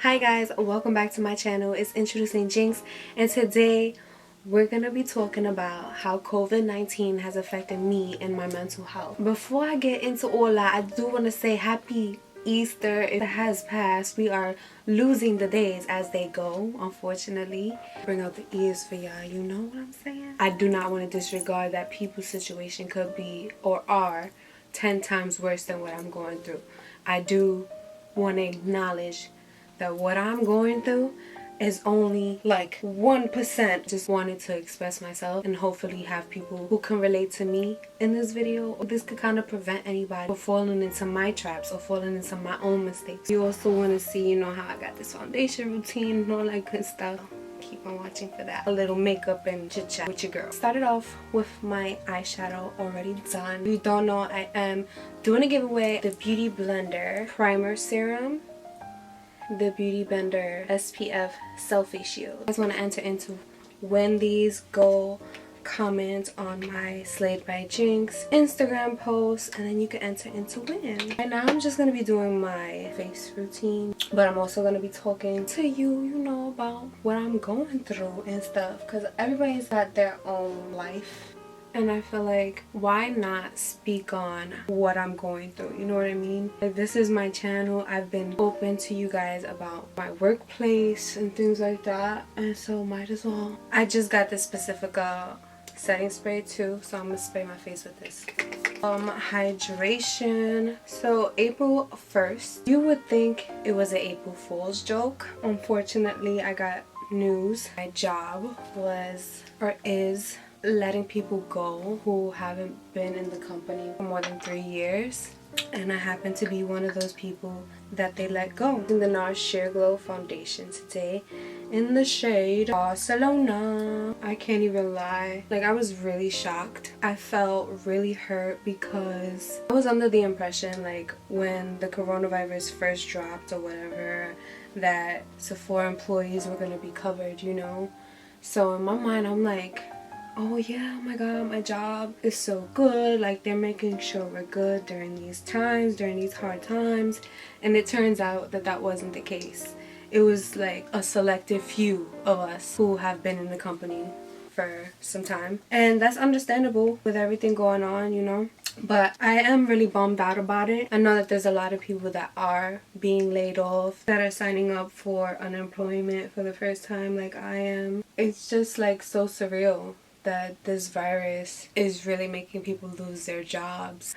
Hi guys, welcome back to my channel. It's introducing Jinx, and today we're gonna be talking about how COVID-19 has affected me and my mental health. Before I get into all that, I do want to say happy Easter. It has passed. We are losing the days as they go, unfortunately. Bring out the ears for y'all, you know what I'm saying? I do not want to disregard that people's situation could be or are 10 times worse than what I'm going through. I do want to acknowledge that what I'm going through is only like 1%. Just wanted to express myself and hopefully have people who can relate to me in this video. This could kind of prevent anybody from falling into my traps or falling into my own mistakes. You also want to see, you know, how I got this foundation routine and all that good stuff. Keep on watching for that. A little makeup and chit chat with your girl. Started off with my eyeshadow already done. If you don't know, I am doing a giveaway. The Beauty Blender Primer Serum, the Beauty Blender SPF Selfie Shield. I just want to enter into when these go. Comment on my Slayed by Jinx Instagram post, and then you can enter into win. Right now I'm just going to be doing my face routine, but I'm also going to be talking to you, you know, about what I'm going through and stuff, because everybody's got their own life. And I feel like, why not speak on what I'm going through? You know what I mean? Like, this is my channel. I've been open to you guys about my workplace and things like that. And so might as well. I just got this specific setting spray too. So I'm going to spray my face with this. Hydration. So April 1st. You would think it was an April Fool's joke. Unfortunately, I got news. My job was or is letting people go who haven't been in the company for more than 3 years, and I happen to be one of those people that they let go. In the NARS Sheer Glow foundation today in the shade Barcelona. I can't even lie, like, I was really shocked. I felt really hurt because I was under the impression, like, when the coronavirus first dropped or whatever, that Sephora employees were going to be covered, you know. So in my mind I'm like, oh yeah, oh my god, my job is so good, like, they're making sure we're good during these times, during these hard times. And it turns out that that wasn't the case. It was like a selective few of us who have been in the company for some time, and that's understandable with everything going on, you know. But I am really bummed out about it. I know that there's a lot of people that are being laid off, that are signing up for unemployment for the first time like I am. It's just like so surreal that this virus is really making people lose their jobs.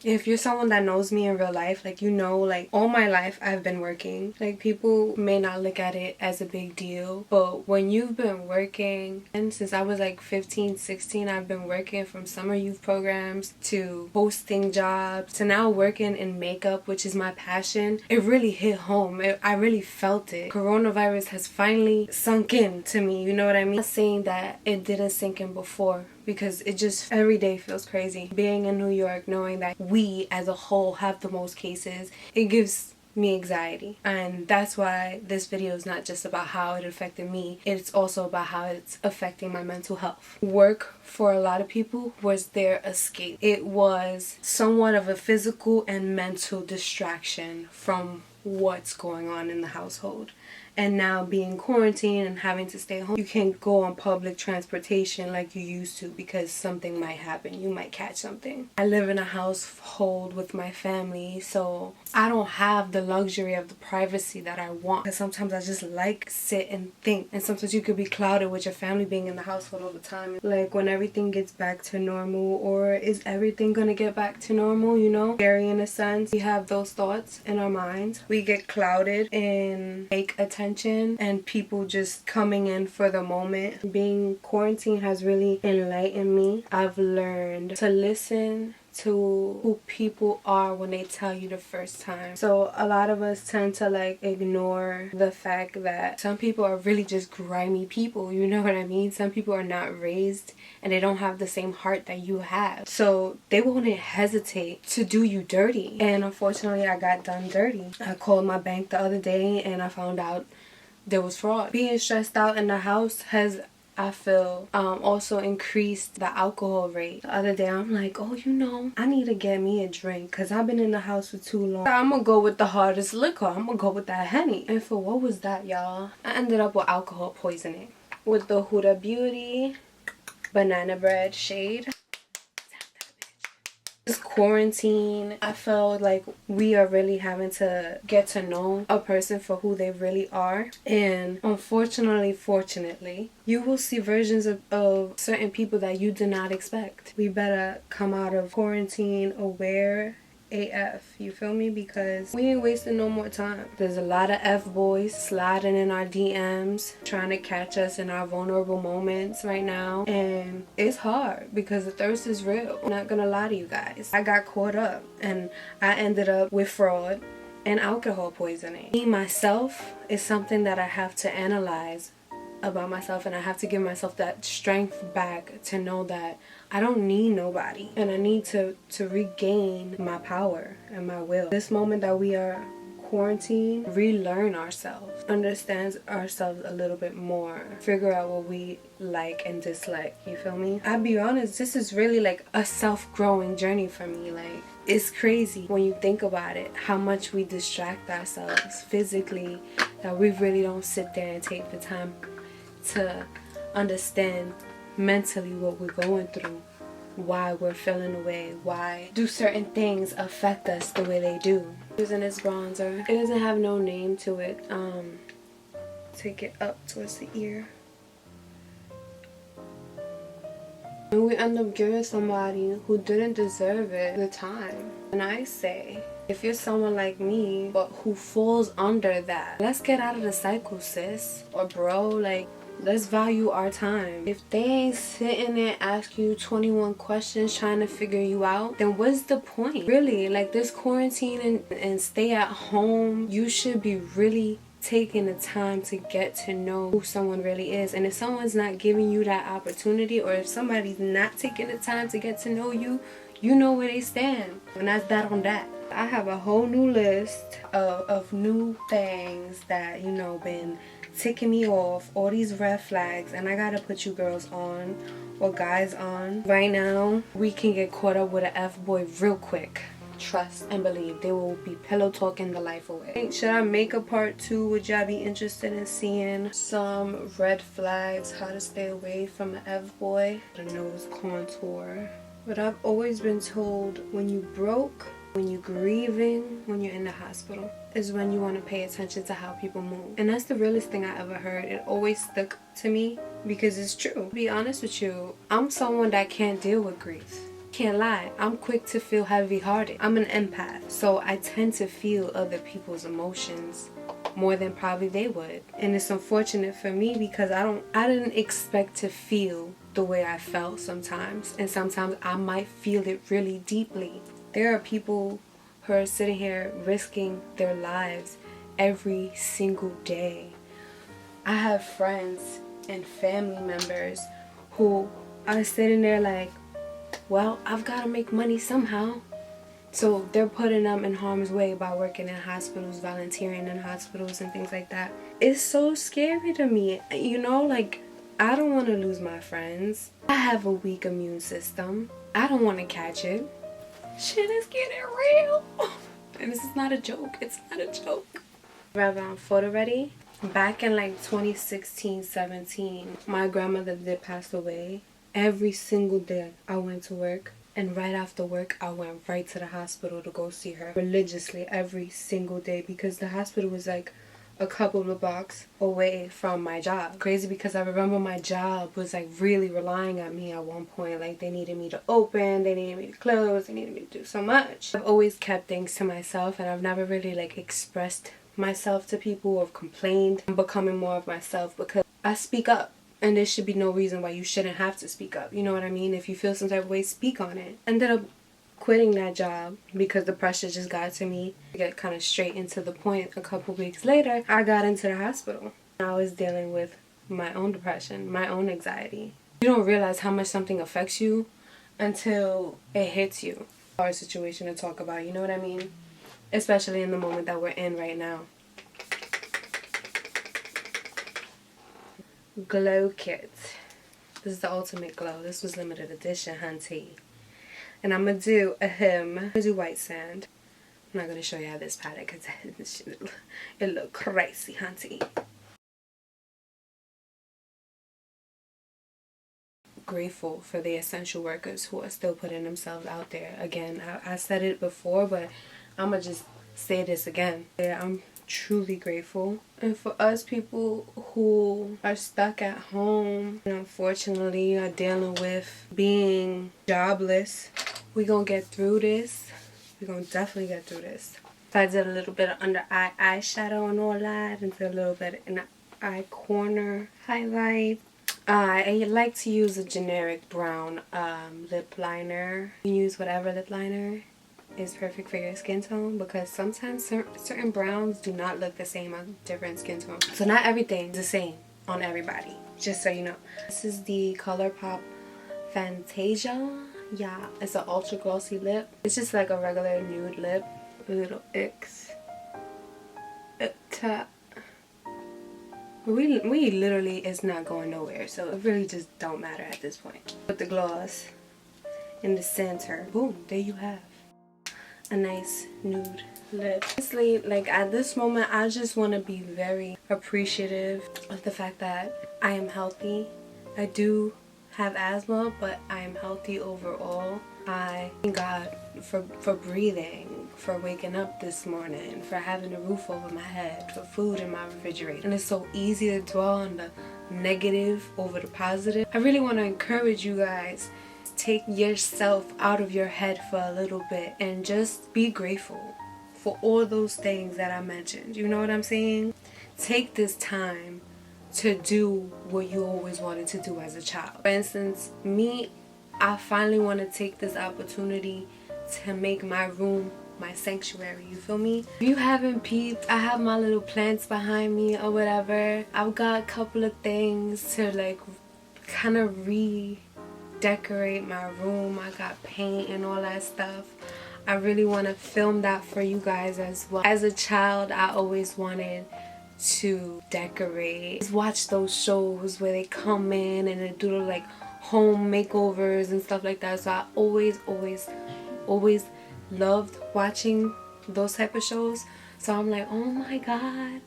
If you're someone that knows me in real life, like, you know, like, all my life I've been working. Like, people may not look at it as a big deal, but when you've been working, and since I was like 15, 16, I've been working from summer youth programs to hosting jobs to now working in makeup, which is my passion. It really hit home. I really felt it. Coronavirus has finally sunk in to me, you know what I mean? I'm not saying that it didn't sink in before, because it just every day feels crazy. Being in New York, knowing that we as a whole have the most cases, it gives me anxiety. And that's why this video is not just about how it affected me, it's also about how it's affecting my mental health. Work for a lot of people was their escape. It was somewhat of a physical and mental distraction from what's going on in the household. And now being quarantined and having to stay home, you can't go on public transportation like you used to because something might happen. You might catch something. I live in a household with my family, so I don't have the luxury of the privacy that I want. Because sometimes I just like sit and think. And sometimes you could be clouded with your family being in the household all the time. Like, when everything gets back to normal, or is everything gonna get back to normal, you know? Scary in a sense. We have those thoughts in our minds. We get clouded in fake attention and people just coming in for the moment. Being quarantined has really enlightened me. I've learned to listen to who people are when they tell you the first time. So a lot of us tend to like ignore the fact that some people are really just grimy people, you know what I mean? Some people are not raised and they don't have the same heart that you have, so they won't hesitate to do you dirty. And unfortunately, I got done dirty. I called my bank the other day and I found out there was fraud. Being stressed out in the house has I feel also increased the alcohol rate. The other day I'm like, oh, you know, I need to get me a drink because I've been in the house for too long. I'm gonna go with the hardest liquor. I'm gonna go with that Henny. And for what was that, y'all? I ended up with alcohol poisoning with the Huda Beauty banana bread shade. This quarantine, I felt like we are really having to get to know a person for who they really are. And fortunately, you will see versions of certain people that you did not expect. We better come out of quarantine aware AF, you feel me? Because we ain't wasting no more time. There's a lot of F-boys sliding in our DMs trying to catch us in our vulnerable moments right now, and it's hard because the thirst is real. I'm not gonna lie to you guys, I got caught up and I ended up with fraud and alcohol poisoning. Me myself is something that I have to analyze about myself, and I have to give myself that strength back to know that I don't need nobody, and I need to regain my power and my will. This moment that we are quarantined, relearn ourselves, understand ourselves a little bit more, figure out what we like and dislike, you feel me? I'll be honest, this is really like a self-growing journey for me. Like, it's crazy when you think about it, how much we distract ourselves physically, that we really don't sit there and take the time to understand mentally what we're going through, why we're feeling the way, why do certain things affect us the way they do. Using this bronzer, it doesn't have no name to it. Take it up towards the ear, and we end up giving somebody who didn't deserve it the time. And I say, if you're someone like me but who falls under that, let's get out of the cycle, sis or bro. Like, let's value our time. If they ain't sitting there asking you 21 questions trying to figure you out, then what's the point? Really, like, this quarantine and stay at home, you should be really taking the time to get to know who someone really is. And if someone's not giving you that opportunity, or if somebody's not taking the time to get to know you, you know where they stand. And that's that on that. I have a whole new list of new things that, you know, been ticking me off, all these red flags, and I gotta put you girls on, or guys on. Right now, we can get caught up with an F-boy real quick. Trust and believe, they will be pillow talking the life away. Should I make a part 2? Would y'all be interested in seeing some red flags, how to stay away from an F-boy? The nose contour. But I've always been told, when you broke, when you're grieving, when you're in the hospital, is when you want to pay attention to how people move. And that's the realest thing I ever heard. It always stuck to me because it's true. To be honest with you, I'm someone that can't deal with grief. Can't lie, I'm quick to feel heavy-hearted. I'm an empath, so I tend to feel other people's emotions more than probably they would. And it's unfortunate for me because I didn't expect to feel the way I felt sometimes, and sometimes I might feel it really deeply. There are people who are sitting here risking their lives every single day. I have friends and family members who are sitting there like, well, I've got to make money somehow. So they're putting them in harm's way by working in hospitals, volunteering in hospitals and things like that. It's so scary to me. You know, like, I don't want to lose my friends. I have a weak immune system. I don't want to catch it. Shit is getting real. And this is not a joke. It's not a joke. Around photo ready. Back in like 2016, 17, my grandmother did pass away. Every single day I went to work, and right after work I went right to the hospital to go see her religiously every single day, because the hospital was like a couple of blocks away from my job. Crazy, because I remember my job was like really relying on me at one point. Like, they needed me to open, they needed me to close, they needed me to do so much. I've always kept things to myself, and I've never really like expressed myself to people or complained. I'm becoming more of myself because I speak up. And there should be no reason why you shouldn't have to speak up. You know what I mean? If you feel some type of way, speak on it. Ended up quitting that job because the pressure just got to me. To get kind of straight into the point, a couple weeks later, I got into the hospital. I was dealing with my own depression, my own anxiety. You don't realize how much something affects you until it hits you. Hard situation to talk about, you know what I mean? Especially in the moment that we're in right now. Glow Kit. This is the ultimate glow. This was limited edition, hunty. And I'm going to do white sand. I'm not going to show y'all this palette because it look crazy, hunty. Grateful for the essential workers who are still putting themselves out there. Again, I said it before, but I'm going to just say this again. Yeah, I'm truly grateful. And for us people who are stuck at home and unfortunately are dealing with being jobless, we're going to get through this. We're going to definitely get through this. So I did a little bit of under eye eyeshadow and all that, and did a little bit in the eye corner highlight. I like to use a generic brown lip liner. You can use whatever lip liner is perfect for your skin tone, because sometimes certain browns do not look the same on different skin tones. So not everything is the same on everybody, just so you know. This is the ColourPop Fantasia. Yeah, it's an ultra glossy lip. It's just like a regular nude lip. A little X. We literally is not going nowhere, so it really just don't matter at this point. Put the gloss in the center. Boom, there you have a nice nude lip. Honestly, like at this moment, I just want to be very appreciative of the fact that I am healthy. I do have asthma, but I am healthy overall. I thank God for breathing, for waking up this morning, for having a roof over my head, for food in my refrigerator. And it's so easy to dwell on the negative over the positive. I really want to encourage you guys, take yourself out of your head for a little bit and just be grateful for all those things that I mentioned. You know what I'm saying? Take this time to do what you always wanted to do as a child. For instance, me, I finally want to take this opportunity to make my room my sanctuary. You feel me? If you haven't peeped, I have my little plants behind me or whatever. I've got a couple of things to like kind of redecorate my room. I got paint and all that stuff. I really want to film that for you guys as well. As a child, I always wanted to decorate. Watch those shows where they come in and they do like home makeovers and stuff like that. So I always loved watching those type of shows. So I'm like, oh my god,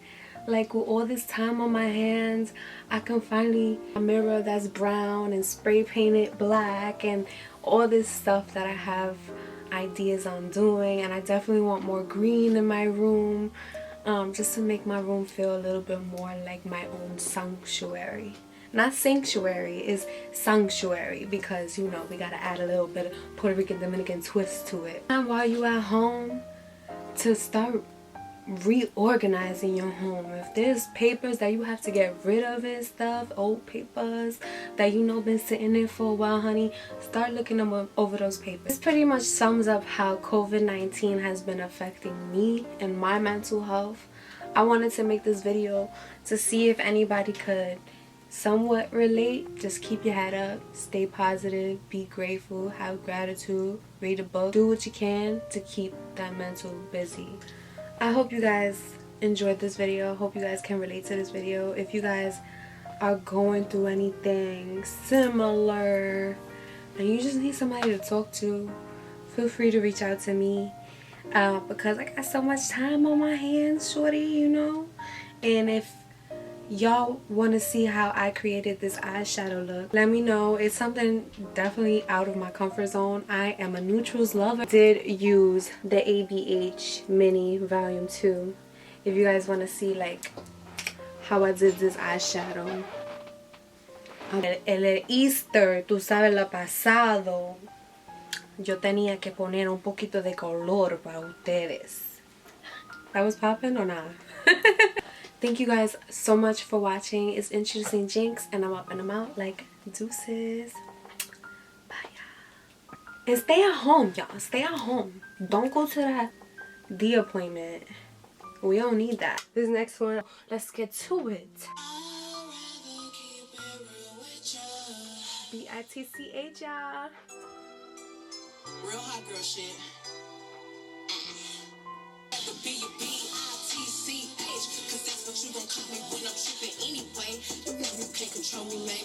like with all this time on my hands, I can finally a mirror that's brown and spray paint it black and all this stuff that I have ideas on doing. And I definitely want more green in my room, just to make my room feel a little bit more like my own sanctuary. Not sanctuary, is sanctuary, because you know we gotta add a little bit of Puerto Rican Dominican twist to it. And while you at home, to start reorganizing your home. If there's papers that you have to get rid of and stuff, old papers that you know been sitting there for a while, honey, start looking over those papers. This pretty much sums up how COVID-19 has been affecting me and my mental health. I wanted to make this video to see if anybody could somewhat relate. Just keep your head up, stay positive, be grateful, have gratitude, read a book, do what you can to keep that mental busy. I hope you guys enjoyed this video. I hope you guys can relate to this video. If you guys are going through anything similar and you just need somebody to talk to, feel free to reach out to me, because I got so much time on my hands, shorty, you know. And if y'all want to see how I created this eyeshadow look, let me know. It's something definitely out of my comfort zone. I am a neutrals lover. I did use the ABH Mini Volume 2. If you guys want to see like how I did this eyeshadow. El Easter, tú sabes, lo pasado, yo tenía que poner un poquito de color para ustedes. That was popping or not? Thank you guys so much for watching. It's Introducing Jinx, and I'm up and I'm out. Like, deuces. Bye, y'all. And stay at home, y'all. Stay at home. Don't go to that D appointment. We don't need that. This next one, let's get to it. B-I-T-C-H, y'all. Real hot girl shit. B-I-T-C-H, cause that's what you gon' call me when I'm tripping anyway. You know you can't control me, man.